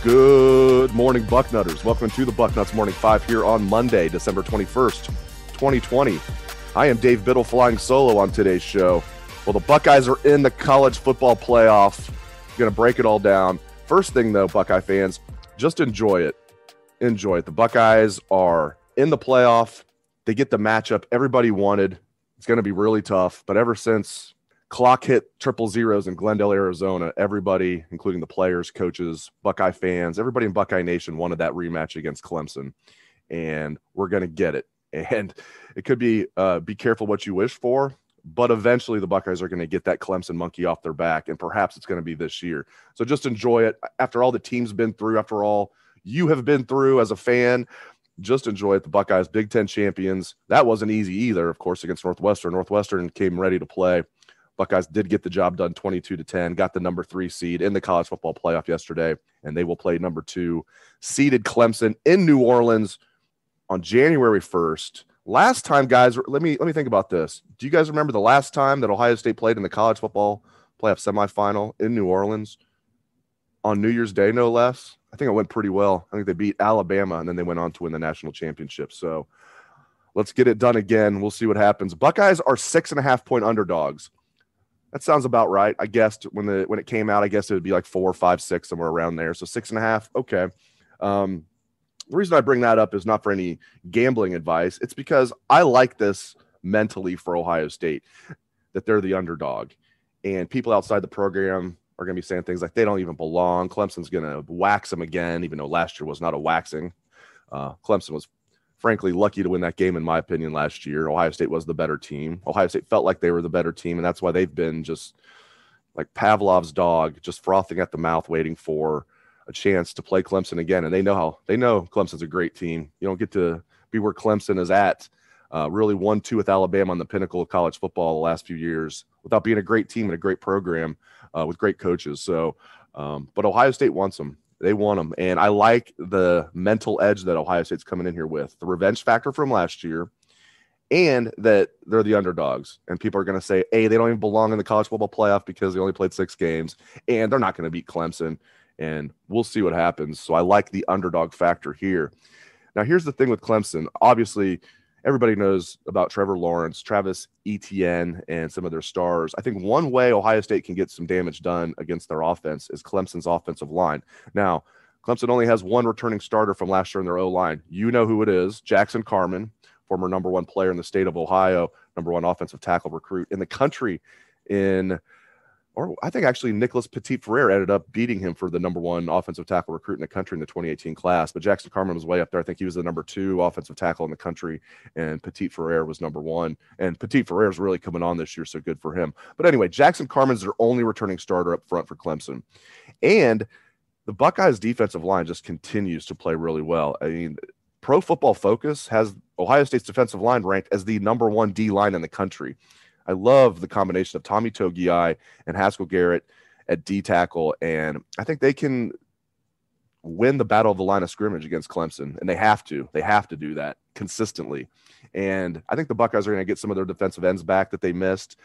Good morning, Bucknutters. Welcome to the Bucknuts Morning 5 here on Monday, December 21st, 2020. I am Dave Biddle flying solo on today's show. Well, the Buckeyes are in the college football playoff. Going to break it all down. First thing, though, Buckeye fans, just enjoy it. Enjoy it. The Buckeyes are in the playoff. They get the matchup everybody wanted. It's going to be really tough, but ever since clock hit triple zeros in Glendale, Arizona, everybody, including the players, coaches, Buckeye fans, everybody in Buckeye Nation wanted that rematch against Clemson, and we're going to get it. And it could be careful what you wish for, but eventually the Buckeyes are going to get that Clemson monkey off their back, and perhaps it's going to be this year. So just enjoy it. After all the team's been through, after all you have been through as a fan, just enjoy it. The Buckeyes, Big Ten champions. That wasn't easy either, of course, against Northwestern. Northwestern came ready to play. Buckeyes did get the job done 22-10, got the number 3 seed in the college football playoff yesterday, and they will play number 2 seeded Clemson in New Orleans on January 1st. Last time, guys, let me think about this. Do you guys remember the last time that Ohio State played in the college football playoff semifinal in New Orleans on New Year's Day, no less? I think it went pretty well. I think they beat Alabama, and then they went on to win the national championship. So let's get it done again. We'll see what happens. Buckeyes are 6.5-point underdogs. That sounds about right. I guessed when it came out, I guess it would be like 4, 5, 6, somewhere around there. So 6.5. Okay. The reason I bring that up is not for any gambling advice. It's because I like this mentally for Ohio State, that they're the underdog, and people outside the program are going to be saying things like they don't even belong. Clemson's going to wax them again, even though last year was not a waxing. Clemson was frankly lucky to win that game, in my opinion, last year. Ohio State was the better team. Ohio State felt like they were the better team, and that's why they've been just like Pavlov's dog, just frothing at the mouth, waiting for a chance to play Clemson again. And they know Clemson's a great team. You don't get to be where Clemson is at. Really 1-2 with Alabama on the pinnacle of college football the last few years without being a great team and a great program with great coaches. So, but Ohio State wants them. They want them. And I like the mental edge that Ohio State's coming in here with, the revenge factor from last year, and that they're the underdogs. And people are going to say, hey, they don't even belong in the college football playoff because they only played 6 games, and they're not going to beat Clemson. And we'll see what happens. So I like the underdog factor here. Now, here's the thing with Clemson. Obviously, everybody knows about Trevor Lawrence, Travis Etienne, and some of their stars. I think one way Ohio State can get some damage done against their offense is Clemson's offensive line. Now, Clemson only has one returning starter from last year in their O-line. You know who it is, Jackson Carman, former number 1 player in the state of Ohio, number 1 offensive tackle recruit in the country I think actually Nicholas Petit-Frere ended up beating him for the number 1 offensive tackle recruit in the country in the 2018 class. But Jackson Carman was way up there. I think he was the number 2 offensive tackle in the country, and Petit-Frere was number 1. And Petit-Frere is really coming on this year, so good for him. But anyway, Jackson Carman's their only returning starter up front for Clemson. And the Buckeyes' defensive line just continues to play really well. I mean, Pro Football Focus has Ohio State's defensive line ranked as the number 1 D line in the country. I love the combination of Tommy Togiai and Haskell Garrett at D tackle, and I think they can win the battle of the line of scrimmage against Clemson, and they have to. They have to do that consistently. And I think the Buckeyes are going to get some of their defensive ends back that they missed.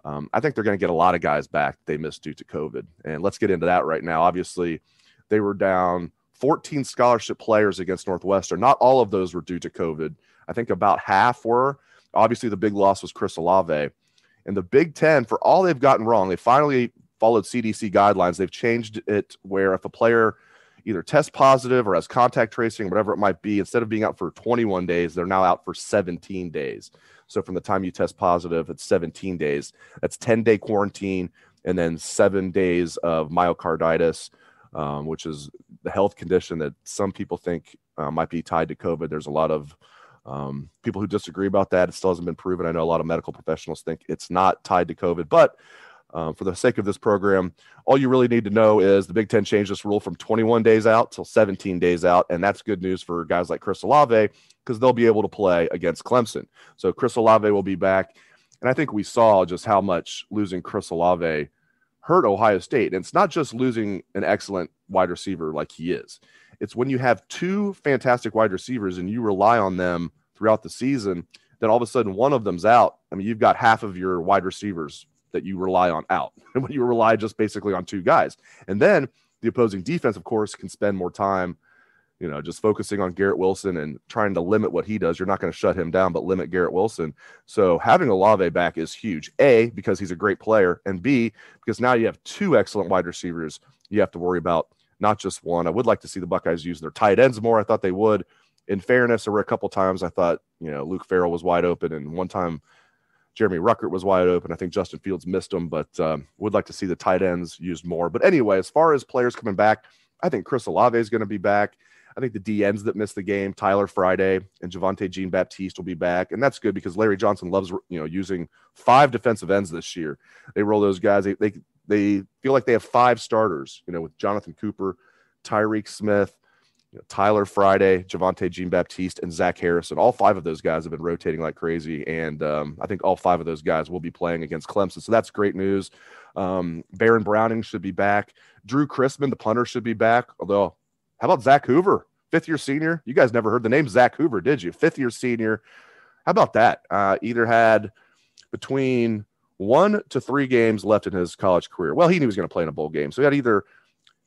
I think they're going to get a lot of guys back they missed due to COVID, and let's get into that right now. Obviously, they were down 14 scholarship players against Northwestern. Not all of those were due to COVID. I think about half were. Obviously, the big loss was Chris Olave. And the Big Ten, for all they've gotten wrong, they finally followed CDC guidelines. They've changed it where if a player either tests positive or has contact tracing, whatever it might be, instead of being out for 21 days, they're now out for 17 days. So from the time you test positive, it's 17 days. That's 10-day quarantine and then 7 days of myocarditis, which is the health condition that some people think might be tied to COVID. There's a lot of people who disagree about that. It still hasn't been proven. I know a lot of medical professionals think it's not tied to COVID, but for the sake of this program, all you really need to know is the Big Ten changed this rule from 21 days out till 17 days out, and that's good news for guys like Chris Olave because they'll be able to play against Clemson. So Chris Olave will be back, and I think we saw just how much losing Chris Olave hurt Ohio State. And it's not just losing an excellent wide receiver like he is. It's when you have 2 fantastic wide receivers and you rely on them throughout the season, then all of a sudden one of them's out. I mean, you've got half of your wide receivers that you rely on out. And when you rely just basically on 2 guys. And then The opposing defense, of course, can spend more time, just focusing on Garrett Wilson and trying to limit what he does. You're not going to shut him down, but limit Garrett Wilson. So having Olave back is huge. A, because he's a great player, and B, because now you have two excellent wide receivers you have to worry about, not just one. I would like to see the Buckeyes use their tight ends more. I thought they would. In fairness, there were a couple times I thought, Luke Farrell was wide open, and one time Jeremy Ruckert was wide open. I think Justin Fields missed him, but would like to see the tight ends used more. But anyway, as far as players coming back, I think Chris Olave is going to be back. I think the DNs that missed the game, Tyler Friday and Javonte Jean-Baptiste, will be back. And that's good because Larry Johnson loves, using 5 defensive ends this year. They roll those guys. They feel like they have 5 starters, with Jonathan Cooper, Tyreek Smith, Tyler Friday, Javonte Jean-Baptiste, and Zach Harrison. All 5 of those guys have been rotating like crazy. And I think all 5 of those guys will be playing against Clemson. So that's great news. Baron Browning should be back. Drew Chrisman, the punter, should be back. Although, how about Zach Hoover, 5th-year senior? You guys never heard the name Zach Hoover, did you? 5th-year senior. How about that? Either had between 1 to 3 games left in his college career. Well, he knew he was going to play in a bowl game. So he had either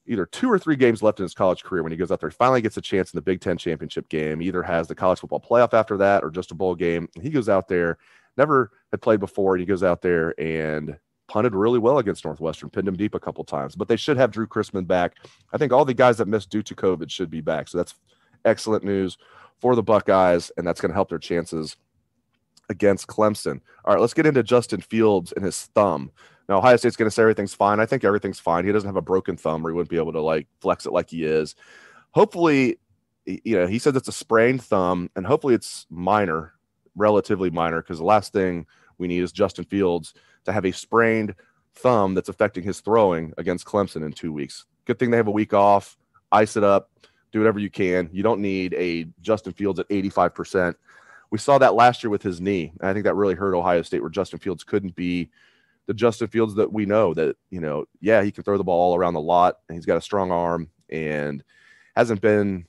2 or 3 games left in his college career when he goes out there. He finally gets a chance in the Big Ten championship game. He either has the college football playoff after that or just a bowl game. He goes out there, never had played before, and he goes out there and punted really well against Northwestern, pinned him deep a couple times. But they should have Drew Chrisman back. I think all the guys that missed due to COVID should be back. So that's excellent news for the Buckeyes, and that's going to help their chances against Clemson. All right, let's get into Justin Fields and his thumb. Now, Ohio State's going to say everything's fine. I think everything's fine. He doesn't have a broken thumb, or he wouldn't be able to flex it like he is. Hopefully, he says it's a sprained thumb, and hopefully it's minor, relatively minor, because the last thing we need is Justin Fields to have a sprained thumb that's affecting his throwing against Clemson in 2 weeks. Good thing they have a week off. Ice it up. Do whatever you can. You don't need a Justin Fields at 85%. We saw that last year with his knee. And I think that really hurt Ohio State, where Justin Fields couldn't be the Justin Fields that we know that, he can throw the ball all around the lot, and he's got a strong arm and hasn't been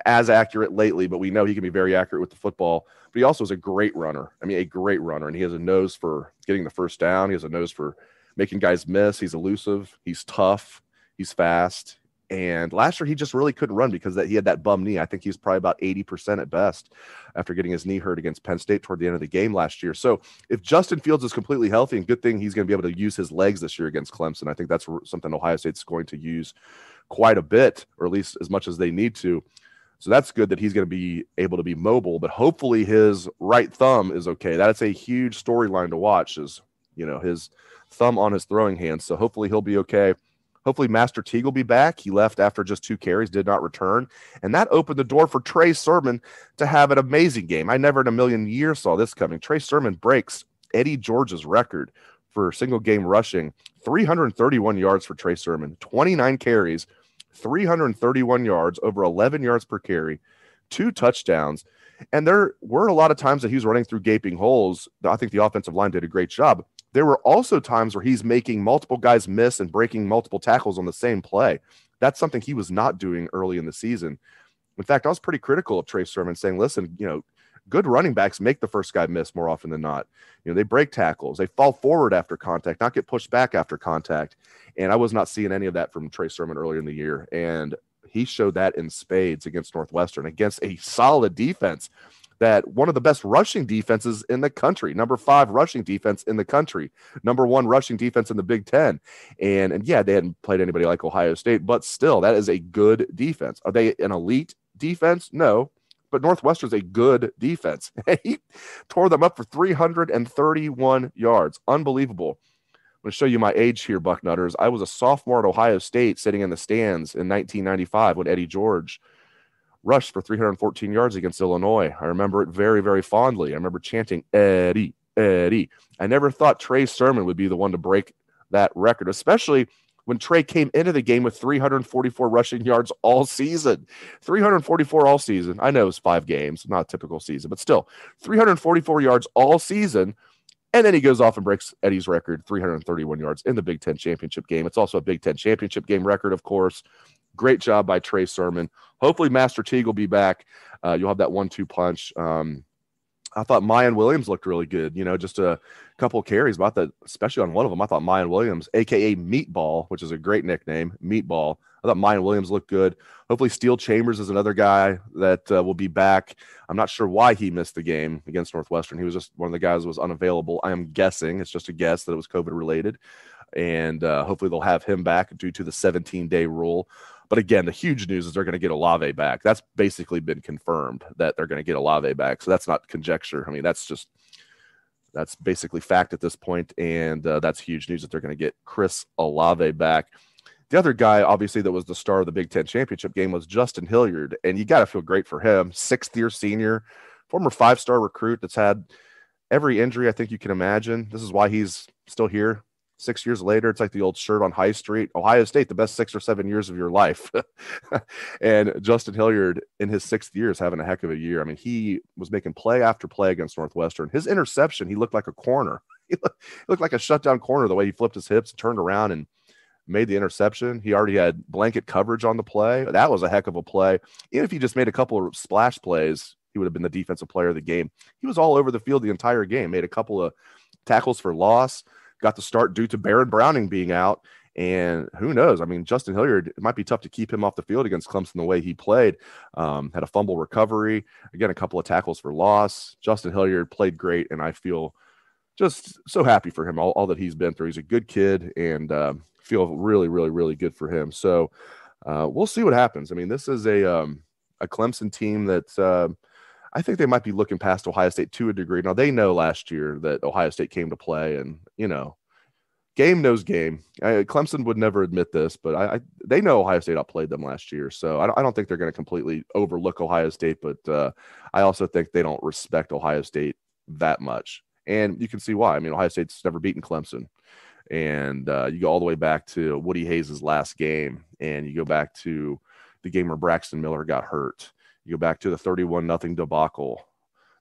as accurate lately, but we know he can be very accurate with the football. But he also is a great runner. I mean, a great runner, and he has a nose for getting the first down. He has a nose for making guys miss. He's elusive. He's tough. He's fast. And last year, he just really couldn't run because he had that bum knee. I think he's probably about 80% at best after getting his knee hurt against Penn State toward the end of the game last year. So if Justin Fields is completely healthy, and good thing he's going to be able to use his legs this year against Clemson, I think that's something Ohio State's going to use quite a bit, or at least as much as they need to. So that's good that he's going to be able to be mobile, but hopefully his right thumb is okay. That's a huge storyline to watch, is, his thumb on his throwing hand. So hopefully he'll be okay. Hopefully Master Teague will be back. He left after just 2 carries, did not return. And that opened the door for Trey Sermon to have an amazing game. I never in a million years saw this coming. Trey Sermon breaks Eddie George's record for single game rushing. 331 yards for Trey Sermon, 29 carries, 331 yards, over 11 yards per carry, 2 touchdowns. And there were a lot of times that he was running through gaping holes. I think the offensive line did a great job. There were also times where he's making multiple guys miss and breaking multiple tackles on the same play. That's something he was not doing early in the season. In fact, I was pretty critical of Trey Sermon, saying, listen, good running backs make the first guy miss more often than not. They break tackles. They fall forward after contact, not get pushed back after contact. And I was not seeing any of that from Trey Sermon earlier in the year. And he showed that in spades against Northwestern, against a solid defense, that one of the best rushing defenses in the country, number 5 rushing defense in the country, number 1 rushing defense in the Big Ten. And yeah, they hadn't played anybody like Ohio State, but still, that is a good defense. Are they an elite defense? No, but Northwestern's a good defense. He tore them up for 331 yards. Unbelievable. I'm going to show you my age here, Bucknutters. I was a sophomore at Ohio State sitting in the stands in 1995 when Eddie George rushed for 314 yards against Illinois. I remember it very, very fondly. I remember chanting, Eddie, Eddie. I never thought Trey Sermon would be the one to break that record, especially when Trey came into the game with 344 rushing yards all season. 344 all season. I know it was 5 games, not a typical season, but still, 344 yards all season. And then he goes off and breaks Eddie's record, 331 yards in the Big Ten championship game. It's also a Big Ten championship game record, of course. Great job by Trey Sermon. Hopefully Master Teague will be back. You'll have that 1-2 punch. I thought Mayan Williams looked really good. Just a couple of carries, but especially on one of them, I thought Mayan Williams, a.k.a. Meatball, which is a great nickname, Meatball. I thought Mayan Williams looked good. Hopefully Steele Chambers is another guy that will be back. I'm not sure why he missed the game against Northwestern. He was just one of the guys who was unavailable. I am guessing, it's just a guess, that it was COVID related. And hopefully they'll have him back due to the 17-day rule. But again, the huge news is they're going to get Olave back. That's basically been confirmed that they're going to get Olave back. So that's not conjecture. I mean, that's basically fact at this point. And that's huge news that they're going to get Chris Olave back. The other guy, obviously, that was the star of the Big Ten championship game was Justin Hilliard. And you got to feel great for him. 6th-year senior, former 5-star recruit that's had every injury I think you can imagine. This is why he's still here. 6 years later, it's like the old shirt on High Street. Ohio State, the best 6 or 7 years of your life. And Justin Hilliard, in his 6th year, is having a heck of a year. I mean, he was making play after play against Northwestern. His interception, he looked like a corner. He looked like a shutdown corner the way he flipped his hips, turned around, and made the interception. He already had blanket coverage on the play. That was a heck of a play. Even if he just made a couple of splash plays, he would have been the defensive player of the game. He was all over the field the entire game, made a couple of tackles for loss, got the start due to Baron Browning being out. And who knows? I mean, Justin Hilliard, it might be tough to keep him off the field against Clemson the way he played. Had a fumble recovery, again, a couple of tackles for loss. Justin Hilliard played great, and I feel just so happy for him, all that he's been through. He's a good kid, and feel really, really, really good for him. So we'll see what happens. I mean, this is a Clemson team that I think they might be looking past Ohio State to a degree. Now, they know last year that Ohio State came to play, and, you know, game knows game. Clemson would never admit this, but they know Ohio State outplayed them last year. So I don't think they're going to completely overlook Ohio State, but I also think they don't respect Ohio State that much. And you can see why. I mean, Ohio State's never beaten Clemson. And you go all the way back to Woody Hayes' last game, and you go back to the game where Braxton Miller got hurt. You go back to the 31-0 debacle.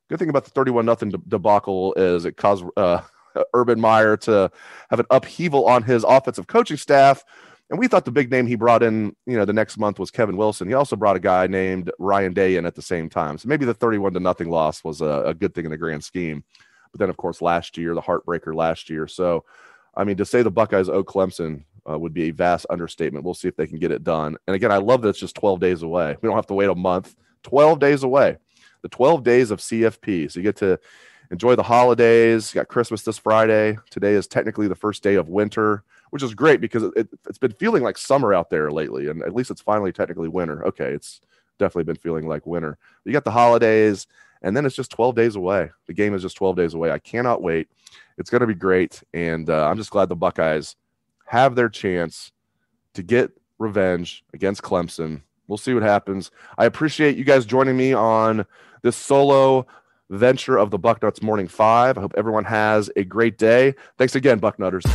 Good thing about the 31-0 debacle is it caused Urban Meyer to have an upheaval on his offensive coaching staff. And we thought the big name he brought in, you know, the next month was Kevin Wilson. He also brought a guy named Ryan Day in at the same time. So maybe the 31-0 loss was a good thing in the grand scheme. But then, of course, last year, the heartbreaker last year. So, I mean, to say the Buckeyes owe Clemson would be a vast understatement. We'll see if they can get it done. And again, I love that it's just 12 days away. We don't have to wait a month. 12 days away. The 12 days of CFP. So you get to enjoy the holidays. You got Christmas this Friday. Today is technically the first day of winter, which is great because it's been feeling like summer out there lately. And at least it's finally technically winter. Okay, it's definitely been feeling like winter. You got the holidays, and then it's just 12 days away. The game is just 12 days away. I cannot wait. It's going to be great. And I'm just glad the Buckeyes have their chance to get revenge against Clemson. We'll see what happens. I appreciate you guys joining me on this solo venture of the Bucknuts Morning 5. I hope everyone has a great day. Thanks again, Bucknutters.